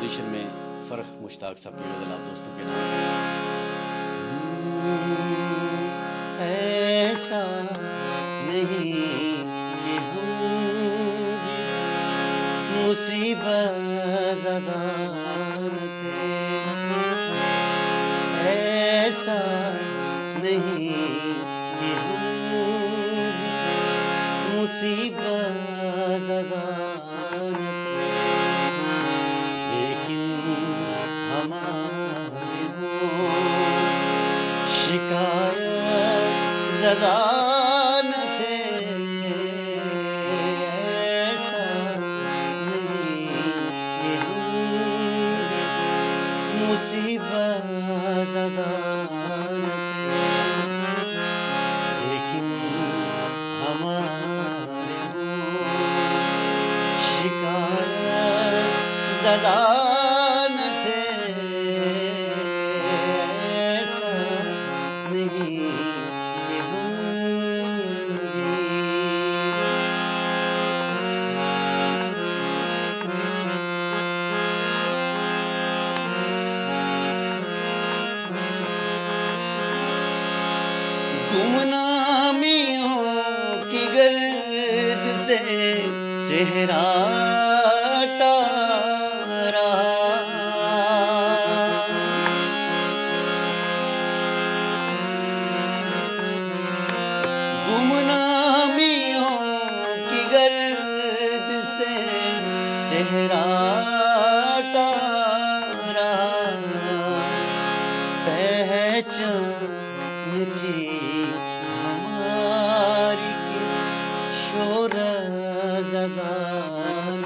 Position में फ़र्क मुश्ताक साहब की गज़ल आप दोस्तों के नाम। ऐसा नहीं कि हम मुसीबत ज़दा न थे, ऐसा नहीं कि हम मुसीबत ज़दा न थे, लेकिन हमारे होंठ शिकायत ज़दा न थे, ऐसा नहीं कि हम मुसीबत ज़दा न थे, लेकिन हमारे होंठ शिकायत ज़दा न थे, ऐसा नहीं कि हम गुमनामियों की गर्द से चेहरा रहा, गुमनामियों की गर्द से चेहरा रहा, पहचान थी हमारी कि शोहरत ज़दा न